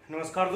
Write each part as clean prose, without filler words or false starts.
नमस्कार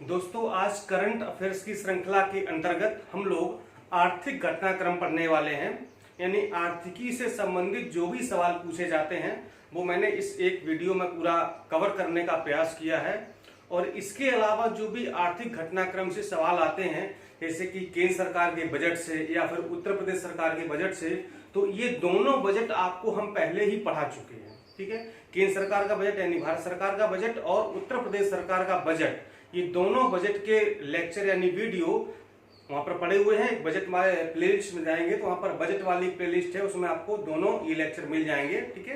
दोस्तों आज करंट अफेयर्स की श्रृंखला के अंतर्गत हम लोग आर्थिक घटनाक्रम पढ़ने वाले हैं। यानी आर्थिकी से संबंधित जो भी सवाल पूछे जाते हैं वो मैंने इस एक वीडियो में पूरा कवर करने का प्रयास किया है। और इसके अलावा जो भी आर्थिक घटनाक्रम से सवाल आते हैं, जैसे कि केंद्र सरकार के बजट से या फिर उत्तर प्रदेश सरकार के बजट से, तो ये दोनों बजट आपको हम पहले ही पढ़ा चुके हैं। ठीक है, केंद्र सरकार का बजट यानी भारत सरकार का बजट और उत्तर प्रदेश सरकार का बजट, ये दोनों बजट के लेक्चर यानी वीडियो वहां पर पड़े हुए हैं। बजट प्लेलिस्ट में जाएंगे तो वहां पर बजट वाली प्लेलिस्ट है, उसमें आपको दोनों ये लेक्चर मिल जाएंगे। ठीक है,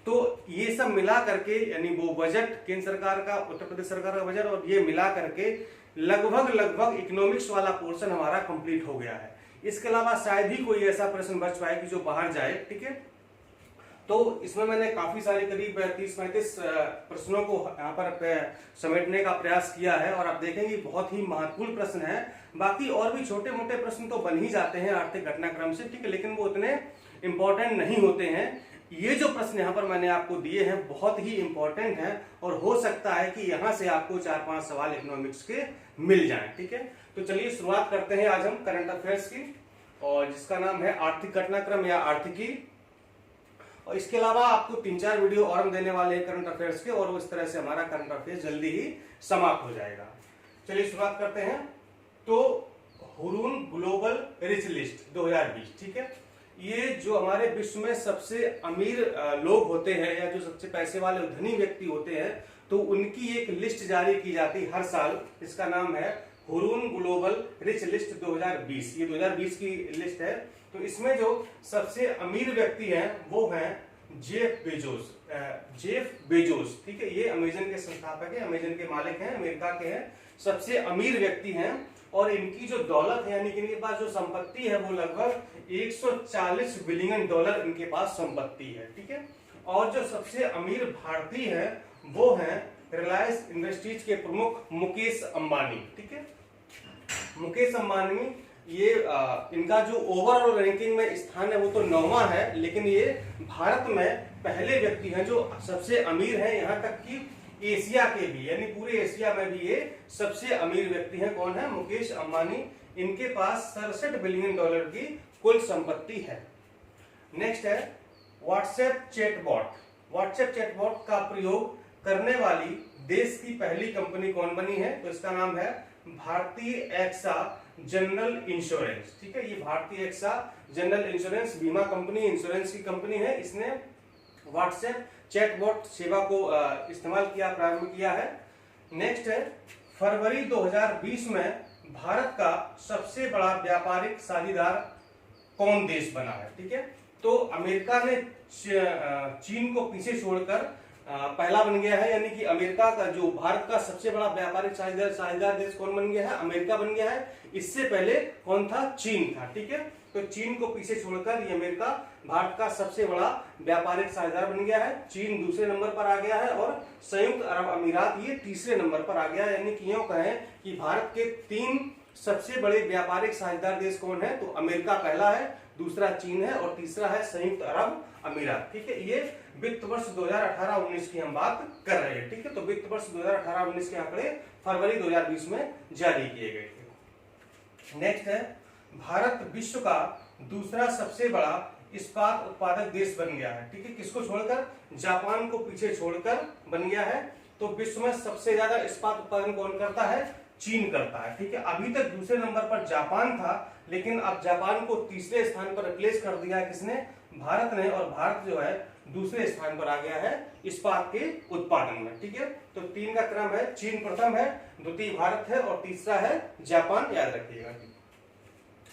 तो ये सब मिला करके यानी वो बजट केंद्र सरकार का, उत्तर प्रदेश सरकार का बजट, और ये मिला करके लगभग इकोनॉमिक्स वाला पोर्शन हमारा कंप्लीट हो गया है। इसके अलावा शायद ही कोई ऐसा प्रश्न बच पाए कि जो बाहर जाए। ठीक है, तो इसमें मैंने काफी सारे करीब 30-35 प्रश्नों को यहाँ पर समेटने का प्रयास किया है और आप देखेंगे बहुत ही महत्वपूर्ण प्रश्न है। बाकी और भी छोटे मोटे प्रश्न तो बन ही जाते हैं आर्थिक घटनाक्रम से, ठीक है, लेकिन वो उतने इंपॉर्टेंट नहीं होते हैं। ये जो प्रश्न यहाँ पर मैंने आपको दिए हैं बहुत ही इंपॉर्टेंट हैं और हो सकता है कि यहाँ से आपको 4-5 सवाल इकोनॉमिक्स के मिल जाएं। ठीक है, तो चलिए शुरुआत करते हैं आज हम करंट अफेयर्स की, और जिसका नाम है आर्थिक घटनाक्रम या आर्थिकी। और इसके अलावा आपको 3-4 वीडियो और हम देने वाले हैं करंट अफेयर्स के, और इस तरह से हमारा करंट अफेयर्स जल्दी ही समाप्त हो जाएगा। चलिए शुरुआत करते हैं। तो हुरून ग्लोबल रिच लिस्ट 2020, ठीक है, ये जो हमारे विश्व में सबसे अमीर लोग होते हैं या जो सबसे पैसे वाले धनी व्यक्ति होते हैं, तो उनकी एक लिस्ट जारी की जाती है हर साल। इसका नाम है हुरून ग्लोबल रिच लिस्ट 2020। ये 2020 की लिस्ट है। तो इसमें जो सबसे अमीर व्यक्ति हैं वो हैं जेफ बेजोस। ठीक है, ये अमेजन के संस्थापक है, अमेजन के मालिक हैं, अमेरिका के हैं, सबसे अमीर व्यक्ति हैं। और इनकी जो दौलत है यानी कि इनके पास जो संपत्ति है वो लगभग 140 बिलियन डॉलर इनके पास संपत्ति है। ठीक है, और जो सबसे अमीर भारतीय है वो है रिलायंस इंडस्ट्रीज के प्रमुख मुकेश अंबानी। ठीक है, मुकेश अंबानी ये इनका जो ओवरऑल रैंकिंग में स्थान है वो तो 9वां है, लेकिन ये भारत में पहले व्यक्ति हैं जो सबसे अमीर हैं। यहाँ तक कि एशिया के भी यानी पूरे एशिया में भी ये सबसे अमीर व्यक्ति हैं। कौन है? मुकेश अंबानी। इनके पास 67 बिलियन डॉलर की कुल संपत्ति है। नेक्स्ट है व्हाट्सएप चैटबॉट। व्हाट्सएप चैटबॉट का प्रयोग करने वाली देश की पहली कंपनी कौन बनी है? तो इसका नाम है भारतीय एक्सा जनरल इंश्योरेंस। ठीक है, ये भारतीय एक्सा जनरल इंश्योरेंस बीमा कंपनी, इंश्योरेंस की कंपनी है। इसने व्हाट्सएप चैटबॉट सेवा को इस्तेमाल किया, प्रारंभ किया है। नेक्स्ट है फरवरी 2020 में भारत का सबसे बड़ा व्यापारिक साझेदार कौन देश बना है? ठीक है, तो अमेरिका ने चीन को पीछे छोड़कर पहला बन गया है। यानी कि अमेरिका का जो भारत का सबसे बड़ा व्यापारिक साझेदार देश कौन बन गया है? अमेरिका बन गया है। इससे पहले कौन था? चीन था। ठीक है, तो चीन को पीछे छोड़कर ये अमेरिका भारत का सबसे बड़ा व्यापारिक साझेदार बन गया है। चीन दूसरे नंबर पर आ गया है और संयुक्त अरब अमीरात ये तीसरे नंबर पर आ गया है। यानी कि यूं कहें कि भारत के 3 सबसे बड़े व्यापारिक साझेदार देश कौन है? तो अमेरिका पहला है, दूसरा चीन है और तीसरा है संयुक्त अरब अमीरात। ठीक है, ये वित्त वर्ष 2018-19 की हम बात कर रहे हैं। ठीक है, तो वित्त वर्ष 2018-19 के आंकड़े फरवरी 2020 में जारी किए गए थे। नेक्स्ट है भारत विश्व का दूसरा सबसे बड़ा इस्पात उत्पादक देश बन गया है। ठीक है, किसको छोड़कर? जापान को पीछे छोड़कर बन गया है। तो विश्व में सबसे ज्यादा इस्पात उत्पादन कौन करता है? चीन करता है। ठीक है, अभी तक दूसरे नंबर पर जापान था, लेकिन अब जापान को तीसरे स्थान पर रिप्लेस कर दिया है किसने? भारत ने। और भारत जो है दूसरे स्थान पर आ गया है इस्पात के उत्पादन में। ठीक है, तो 3 का क्रम है, चीन प्रथम है, द्वितीय भारत है और तीसरा है जापान, याद रखिएगा।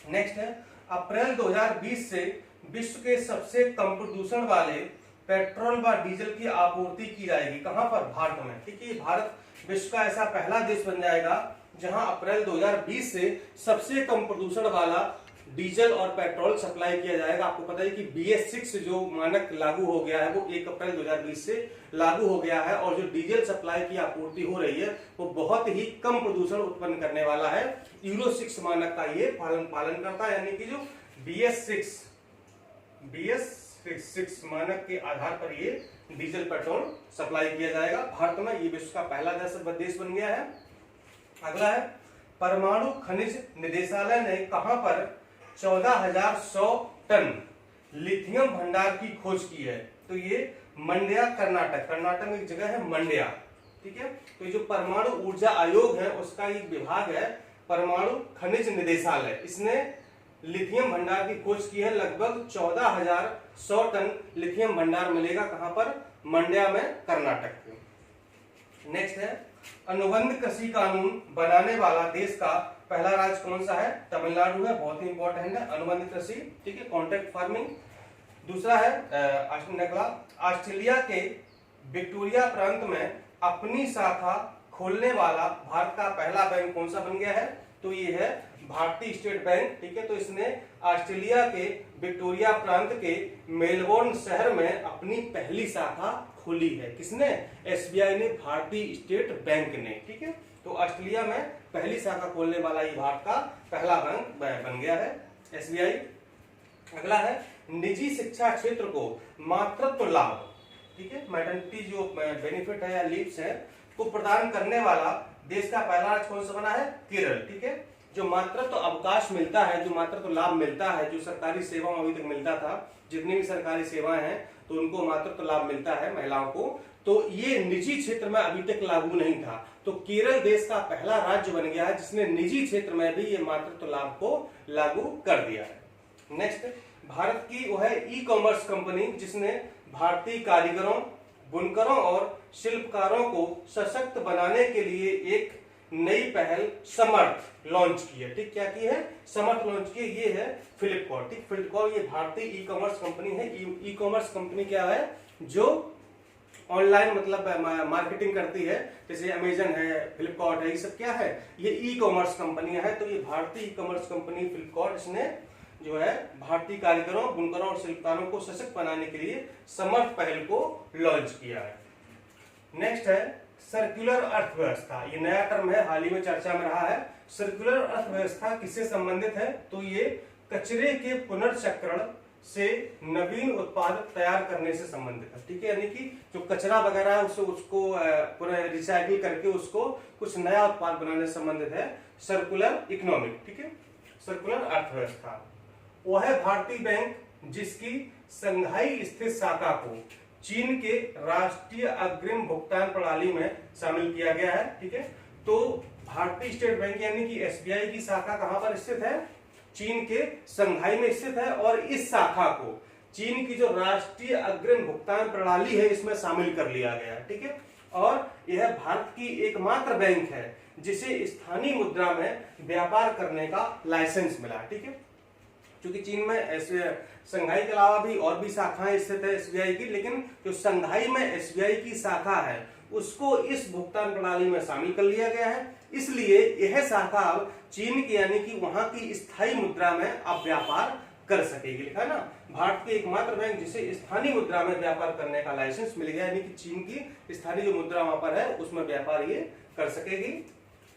नेक्स्ट है अप्रैल 2020 से विश्व के सबसे कम प्रदूषण वाले पेट्रोल व डीजल की आपूर्ति की जाएगी। कहां पर? भारत में। ठीक है, भारत विश्व का ऐसा पहला देश बन जाएगा जहां अप्रैल 2020 से सबसे कम प्रदूषण वाला डीजल और पेट्रोल सप्लाई किया जाएगा। आपको पता है कि BS6 जो मानक लागू हो गया है वो 1 अप्रैल 2020 से लागू हो गया है, और जो डीजल सप्लाई की आपूर्ति हो रही है वो बहुत ही कम प्रदूषण उत्पन्न करने वाला है। यूरो 6 मानक का ये पालन करता है। यानी कि जो BS6 मानक के आधार पर ये डीजल पेट्रोल सप्लाई किया जाएगा भारत में। ये विश्व का पहला देश बन गया है। अगला है परमाणु खनिज निदेशालय ने कहां पर 14,100 टन लिथियम भंडार की खोज की है? तो ये मंड्या कर्नाटक में एक जगह है मंड्या, ठीक है। तो ये जो परमाणु ऊर्जा आयोग है उसका एक विभाग है परमाणु खनिज निदेशालय, इसने लिथियम भंडार की खोज की है। लगभग 14,100 टन लिथियम भंडार मिलेगा कहां पर? मंड्या में, कर्नाटक में। नेक्स्ट है अनुबंध कृषि कानून बनाने वाला देश का पहला राज्य कौन सा है? तमिलनाडु है, बहुत ही इंपॉर्टेंट है अनुबंध कृषि, ठीक है, कॉन्ट्रैक्ट फार्मिंग। दूसरा है ऑस्ट्रेलिया के विक्टोरिया प्रांत में अपनी शाखा खोलने वाला भारत का पहला बैंक कौन सा बन गया है? तो ये है भारतीय स्टेट बैंक, ठीक है। तो इसने ऑस्ट्रेलिया के विक्टोरिया प्रांत के मेलबोर्न शहर में अपनी पहली शाखा खोली है। किसने? एसबीआई ने, भारतीय स्टेट बैंक ने, ठीक है। तो ऑस्ट्रेलिया में पहली शाखा खोलने वाला ये भारत का पहला बैंक बन गया है एसबीआई। अगला है निजी शिक्षा क्षेत्र को मातृत्व लाभ, ठीक है, मैटरनिटी जो बेनिफिट है या लीव्स है को प्रदान करने वाला देश का पहला राज्य कौन सा बना है? केरल, ठीक है। जो मातृत्व अवकाश मिलता है, जो मातृत्व लाभ मिलता है, जो सरकारी सेवाओं अभी तक मिलता था, जितनी भी सरकारी सेवाएं हैं तो उनको मातृत्व लाभ मिलता है महिलाओं को, तो ये निजी क्षेत्र में अभी तक लागू नहीं था। तो केरल देश का पहला राज्य बन गया है जिसने निजी क्षेत्र में भी ये मातृत्व लाभ को लागू कर दिया है। नेक्स्ट भारत की वो है ई कॉमर्स कंपनी जिसने भारतीय कारीगरों, बुनकरों और शिल्पकारों को सशक्त बनाने के लिए एक नई पहल समर्थ लॉन्च की है, ठीक। क्या की है? समर्थ लॉन्च की। ये है फ्लिपकार्ट, ठीक। फ्लिपकार्ट ये भारतीय ई कॉमर्स कंपनी है। ई कॉमर्स कंपनी क्या है? जो ऑनलाइन मतलब मार्केटिंग करती है, जैसे अमेजन है, फ्लिपकार्ट है, ये सब क्या है? ये ई कॉमर्स कंपनियां है। तो ये भारतीय ई कॉमर्स कंपनी फ्लिपकार्ट इसने जो है भारतीय कारीगरों, बुनकरों और शिल्पकारों को सशक्त बनाने के लिए समर्थ पहल को लॉन्च किया है। नेक्स्ट है सर्कुलर अर्थव्यवस्था। ये नया टर्म है, हाल ही में चर्चा में रहा है। सर्कुलर अर्थव्यवस्था किससे संबंधित है? तो ये कचरे के पुनर्चक्रण से नवीन उत्पाद तैयार करने से संबंधित है, ठीक है। यानी कि जो कचरा वगैरह है उसको रिसाइकिल करके उसको कुछ नया उत्पाद बनाने से संबंधित है सर्कुलर इकोनॉमिक, ठीक है, सर्कुलर अर्थव्यवस्था। वो है भारतीय बैंक जिसकी संघाई स्थित शाखा को चीन के राष्ट्रीय अग्रिम भुगतान प्रणाली में शामिल किया गया है, ठीक है। तो भारतीय स्टेट बैंक यानी कि एसबीआई की शाखा कहां पर स्थित है? चीन के संघाई में स्थित है और इस शाखा को चीन की जो राष्ट्रीय अग्रिम भुगतान प्रणाली है इसमें शामिल कर लिया गया है, ठीक है। और यह भारत की एकमात्र बैंक है जिसे स्थानीय मुद्रा में व्यापार करने का लाइसेंस मिला, ठीक है। क्योंकि चीन में ऐसे संघाई के अलावा भी और भी शाखाएं स्थित है एसबीआई की, लेकिन जो संघाई में एसबीआई की शाखा है उसको इस भुगतान प्रणाली में शामिल कर लिया गया है। इसलिए यह शाखा अब चीन की यानी कि वहां की स्थायी मुद्रा में अब व्यापार कर सकेगी। लिखा है ना, भारत के एकमात्र बैंक जिसे स्थानीय मुद्रा में व्यापार करने का लाइसेंस मिल गया, यानी कि चीन की स्थानीय जो मुद्रा वहां पर है उसमें व्यापार ये कर सकेगी।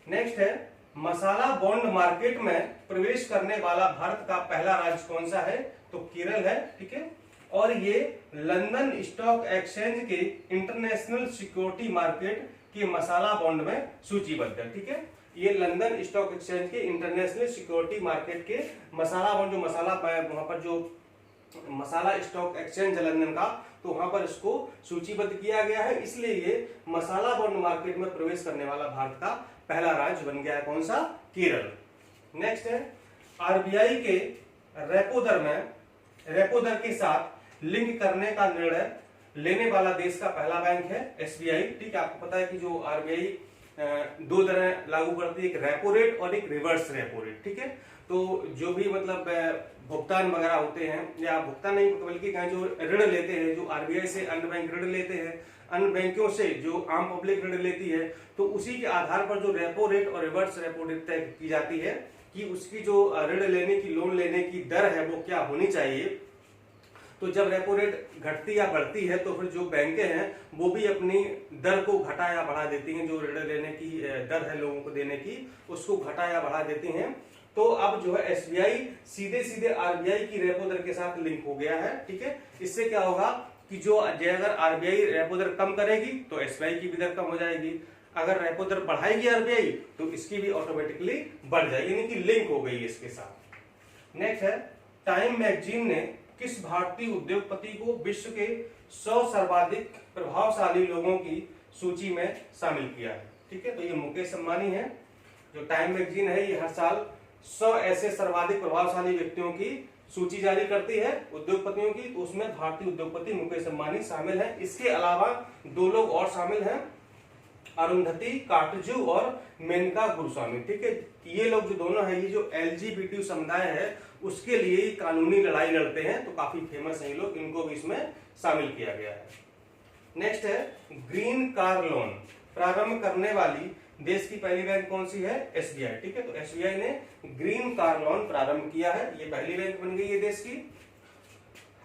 नेक्स्ट है मसाला बॉन्ड मार्केट में प्रवेश करने वाला भारत का पहला राज्य कौन सा है? तो केरल है, ठीक है। और ये लंदन स्टॉक एक्सचेंज के इंटरनेशनल सिक्योरिटी मार्केट के मसाला बॉन्ड में सूचीबद्ध है, ठीक है। ये लंदन स्टॉक एक्सचेंज के इंटरनेशनल सिक्योरिटी मार्केट के मसाला बॉन्ड, जो मसाला वहां पर जो मसाला स्टॉक एक्सचेंज है लंदन का, तो वहां पर इसको सूचीबद्ध किया गया है। इसलिए ये मसाला बॉन्ड मार्केट में प्रवेश करने वाला भारत का पहला राज्य बन गया है। कौन सा? केरल। नेक्स्ट है आरबीआई के रेपो दर के साथ लिंक करने का निर्णय लेने वाला देश का पहला बैंक है एसबीआई, ठीक है। आपको पता है कि जो आरबीआई दो दरें लागू करती है, एक रेपो रेट और एक रिवर्स रेपो रेट, ठीक है। तो जो भी मतलब भुगतान वगैरह होते हैं, या भुगतान नहीं बल्कि जो ऋण लेते हैं, जो आरबीआई से अन्य बैंक ऋण लेते हैं, अन्य बैंकों से जो आम पब्लिक ऋण लेती है, तो उसी के आधार पर जो रेपो रेट और रिवर्स रेपो रेट तय की जाती है कि उसकी जो ऋण लेने की, लोन लेने की दर है वो क्या होनी चाहिए। तो जब रेपो रेट घटती या बढ़ती है तो फिर जो बैंकें हैं वो भी अपनी दर को घटा या बढ़ा देती हैं, जो ऋण लेने की दर है लोगों को देने की उसको घटा या बढ़ा देती हैं। तो अब जो है एसबीआई सीधे सीधे आरबीआई की रेपो दर के साथ लिंक हो गया है, ठीक है। इससे क्या होगा कि जो अगर आरबीआई रेपो दर कम करेगी तो एसबीआई की भी दर कम हो जाएगी, अगर रेपो दर बढ़ाएगी आरबीआई तो इसकी भी ऑटोमेटिकली बढ़ जाएगी, यानी कि लिंक हो गई इसके साथ। नेक्स्ट है, टाइम मैगजीन ने किस भारतीय उद्योगपति को विश्व के 100 सर्वाधिक प्रभावशाली लोगों की सूची में शामिल किया है? ठीक है, तो ये मुकेश अंबानी है। जो टाइम मैगजीन है ये हर साल 100 ऐसे सर्वाधिक प्रभावशाली व्यक्तियों की सूची जारी करती है उद्योगपतियों की, तो उसमें भारतीय उद्योगपति मुकेश अंबानी शामिल है। इसके अलावा 2 लोग और शामिल हैं, अरुंधति काटजू और मेनका गुरुस्वामी। ठीक है, ये लोग जो दोनों हैं, ये जो एलजीबीटी समुदाय है उसके लिए कानूनी लड़ाई लड़ते हैं, तो काफी फेमस है ये लोग, इनको भी इसमें शामिल किया गया है। नेक्स्ट है, ग्रीन कार लोन प्रारंभ करने वाली देश की पहली बैंक कौन सी है? एसबीआई। ठीक है, तो एसबीआई ने ग्रीन कार लोन प्रारंभ किया है, ये पहली बैंक बन गई है देश की।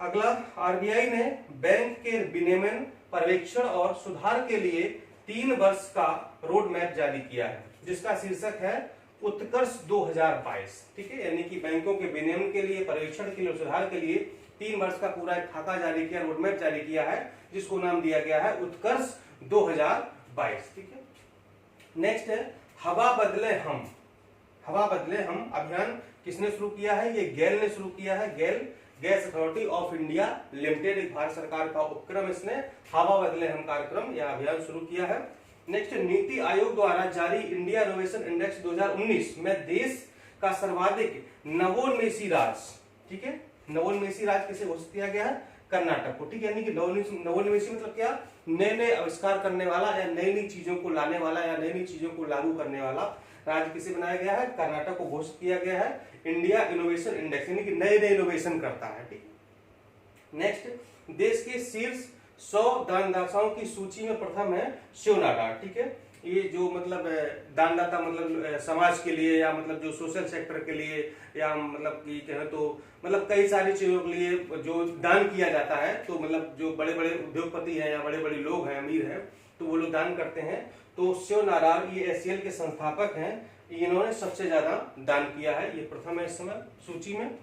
अगला, आरबीआई ने बैंक के विनियमन पर्यवेक्षण और सुधार के लिए 3 वर्ष का रोड मैप जारी किया है, जिसका शीर्षक है उत्कर्ष 2022। ठीक है, यानी कि बैंकों के विनियमन के लिए, पर्यवेक्षण के लिए, सुधार के लिए 3 वर्ष का पूरा एक खाका जारी किया, रोड मैप जारी किया है, जिसको नाम दिया गया है उत्कर्ष 2022। ठीक है, नेक्स्ट है, हवा बदले हम। हवा बदले हम अभियान किसने शुरू किया है? ये गेल ने शुरू किया है। GAIL, gas authority of India limited, एक भारत सरकार का उपक्रम, इसने हवा बदले हम कार्यक्रम या अभियान शुरू किया है। नेक्स्ट, नीति आयोग द्वारा जारी इंडिया इनोवेशन इंडेक्स 2019 में देश का सर्वाधिक नवोन्मेषी राज्य, ठीक है, नवोन्मेषी राज्य किसे घोषित किया गया है? कर्नाटक को। ठीक है, यानी कि नवोन्मेषी मतलब क्या? नए नए आविष्कार करने वाला या नई नई चीजों को लाने वाला या नई नई चीजों को लागू करने वाला राज्य किसे बनाया गया है? कर्नाटक को घोषित किया गया है इंडिया इनोवेशन इंडेक्स, यानी कि नए नए इनोवेशन करता है। ठीक, नेक्स्ट, देश के शीर्ष 100 दानदाताओं की सूची में प्रथम है शिव नाडार। ठीक है, ये जो मतलब दानदाता मतलब समाज के लिए या मतलब जो सोशल सेक्टर के लिए या मतलब कि कहें तो मतलब कई सारी चीजों के लिए जो दान किया जाता है, तो मतलब जो बड़े बड़े उद्योगपति हैं या बड़े बड़े लोग हैं, अमीर हैं, तो वो लोग दान करते हैं। तो शिव नाडार ये एसीएल के संस्थापक हैं, इन्होंने सबसे ज्यादा दान किया है, ये प्रथम है इस समय सूची में।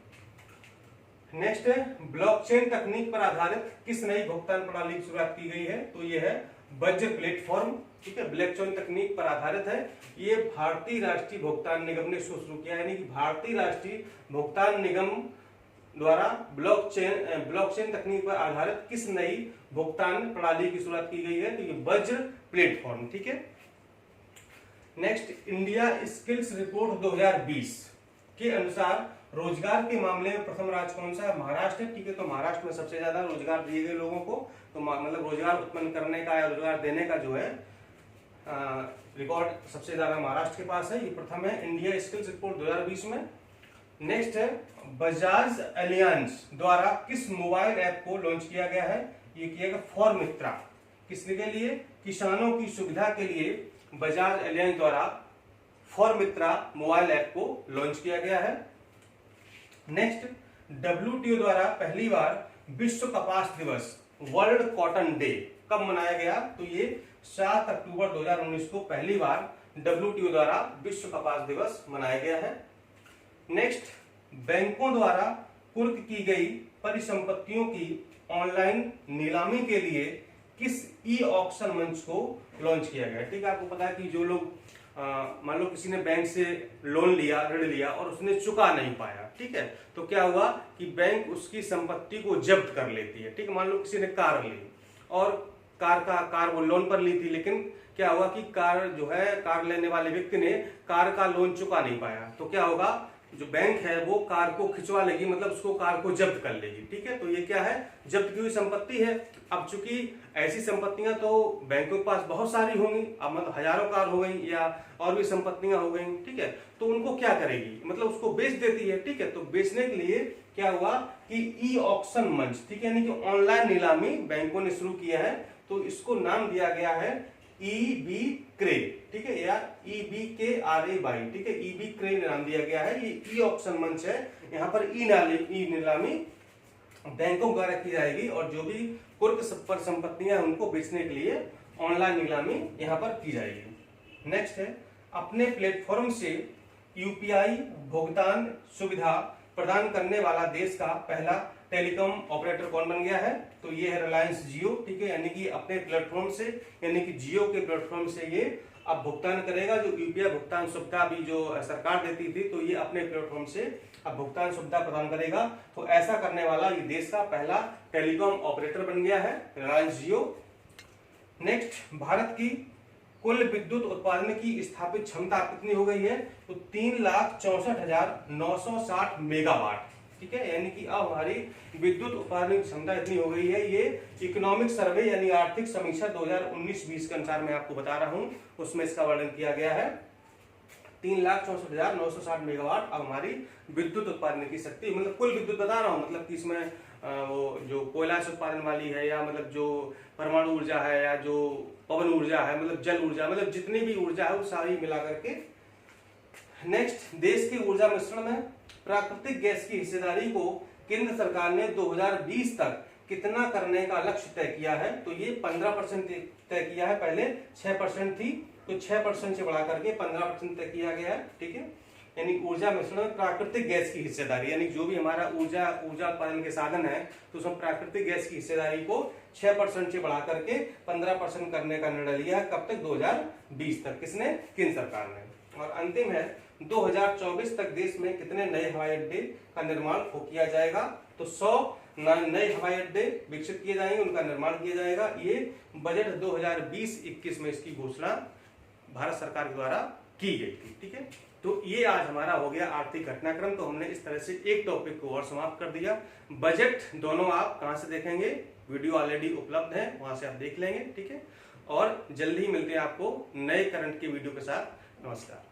नेक्स्ट है, ब्लॉकचेन तकनीक पर आधारित किस नई भुगतान प्रणाली की शुरुआत की गई है? तो ये है वज्र प्लेटफॉर्म। ठीक है, ब्लॉकचेन तकनीक पर आधारित है, ये भारतीय राष्ट्रीय भुगतान निगम ने शुरू किया, यानी कि भारतीय राष्ट्रीय भुगतान निगम द्वारा ब्लॉकचेन तकनीक पर आधारित किस नई भुगतान प्रणाली की शुरुआत की गई है? तो ये वज्र प्लेटफॉर्म। ठीक है, नेक्स्ट, इंडिया स्किल्स रिपोर्ट 2020 के अनुसार रोजगार के मामले में प्रथम राज्य कौन सा है? महाराष्ट्र। ठीक है, तो महाराष्ट्र में सबसे ज्यादा रोजगार दिए गए लोगों को, तो मतलब रोजगार उत्पन्न करने का या रोजगार देने का जो है रिकॉर्ड सबसे ज्यादा महाराष्ट्र के पास है, ये प्रथम है इंडिया स्किल्स रिपोर्ट 2020 में। नेक्स्ट है, बजाज एलियांस द्वारा किस मोबाइल ऐप को लॉन्च किया गया है? ये किया गया फॉरमित्रा। किसके लिए? किसानों की सुविधा के लिए बजाज एलियांस द्वारा फॉरमित्रा मोबाइल ऐप को लॉन्च किया गया है। नेक्स्ट, डब्ल्यूटीओ द्वारा पहली बार विश्व कपास दिवस वर्ल्ड कॉटन डे कब मनाया गया? तो ये 7 अक्टूबर 2019 को पहली बार डब्ल्यूटीओ द्वारा विश्व कपास दिवस मनाया गया है। नेक्स्ट, बैंकों द्वारा कुर्क की गई परिसंपत्तियों की ऑनलाइन नीलामी के लिए किस ई ऑक्शन मंच को लॉन्च किया गया? ठीक है, आपको पता है कि जो लोग मान लो किसी ने बैंक से लोन लिया, ऋण लिया और उसने चुका नहीं पाया, ठीक है, तो क्या हुआ कि बैंक उसकी संपत्ति को जब्त कर लेती है। ठीक है, मान लो किसी ने कार ली और कार वो लोन पर ली थी, लेकिन क्या हुआ कि कार जो है, कार लेने वाले व्यक्ति ने कार का लोन चुका नहीं पाया, तो क्या होगा, जो बैंक है वो कार को खिंचवा लेगी, मतलब उसको कार को जब्त कर लेगी। ठीक है, तो ये क्या है? जब्त की हुई संपत्ति है। अब चूंकि ऐसी संपत्तियां तो बैंकों के पास बहुत सारी होंगी, अब मतलब हजारों कार हो गई या और भी संपत्तियां हो गई, ठीक है, तो उनको क्या करेगी? मतलब उसको बेच देती है। ठीक है, तो बेचने के लिए क्या हुआ कि ई ऑक्शन मंच, ठीक है, यानी कि ऑनलाइन नीलामी बैंकों ने शुरू किया है, तो इसको नाम दिया गया है ईबी क्रे। ठीक है, या EBKRAY, ठीक है, ईबी क्रे नाम दिया गया है। ये ई ऑक्शन मंच है, यहाँ पर ई नीलामी बैंकों द्वारा की जाएगी और जो भी कुर्क पर संपत्तियां हैं उनको बेचने के लिए ऑनलाइन नीलामी यहाँ पर की जाएगी। नेक्स्ट है, अपने प्लेटफॉर्म से यूपीआई भुगतान सुविधा प्रदान करने वाला देश का पहला टेलीकॉम ऑपरेटर कौन बन गया है, तो ये है रिलायंस जियो, ठीक है। यानी कि अपने प्लेटफॉर्म से, यानी कि जियो के प्लेटफॉर्म से ये अब भुगतान करेगा। जो यूपीआई भुगतान सुविधा भी जो सरकार देती थी, तो ये अपने प्लेटफॉर्म से अब भुगतान सुविधा प्रदान करेगा। तो ऐसा करने वाला ये देश का पहला टेलीकॉम ऑपरेटर बन गया है, रिलायंस जियो। नेक्स्ट, भारत की कुल विद्युत उत्पादन की स्थापित क्षमता कितनी हो गई है, तो 3,64,960 मेगावाट, ठीक है। यानी कि अब हमारी विद्युत उत्पादन की क्षमता इतनी हो गई है। ये इकोनॉमिक सर्वे यानी आर्थिक समीक्षा 2019-20 के अनुसार मैं आपको बता रहा हूं, उसमें इसका वर्णन किया गया है। 3,64,960 मेगावाट अब हमारी विद्युत उत्पादन की शक्ति, मतलब कुल विद्युत बता रहा हूं, मतलब कि इसमें वो जो कोयला से उत्पादन वाली है, या मतलब जो परमाणु ऊर्जा है, या जो पवन ऊर्जा है, मतलब जल ऊर्जा, मतलब जितनी भी ऊर्जा है वो सारी मिला करके। नेक्स्ट, देश के ऊर्जा मिश्रण में प्राकृतिक गैस की हिस्सेदारी को केंद्र सरकार ने 2020 तक कितना करने का लक्ष्य तय किया है, तो ये 15% तय किया है। पहले 6% थी, तो 6% से बढ़ा करके 15% तय किया गया है, ठीक है। यानी ऊर्जा मिश्रण में प्राकृतिक गैस की हिस्सेदारी, यानी जो भी हमारा ऊर्जा उत्पादन के साधन है, तो उसमें प्राकृतिक गैस की हिस्सेदारी को 6% से बढ़ा करके 15% करने का निर्णय लिया है। कब तक, 2020 तक। किसने, केंद्र सरकार ने। और अंतिम है, 2024 तक देश में कितने नए हवाई अड्डे का निर्माण किया जाएगा, तो 100 नए हवाई अड्डे विकसित किए जाएंगे, उनका निर्माण किया जाएगा। ये बजट 2020-21 में इसकी घोषणा भारत सरकार के द्वारा की गई थी, ठीक है। तो ये आज हमारा हो गया आर्थिक घटनाक्रम। तो हमने इस तरह से एक टॉपिक को और समाप्त कर दिया। बजट दोनों आप कहां से देखेंगे, वीडियो ऑलरेडी उपलब्ध है, वहां से आप देख लेंगे, ठीक है। और जल्दी ही मिलते हैं आपको नए करंट के वीडियो के साथ। नमस्कार।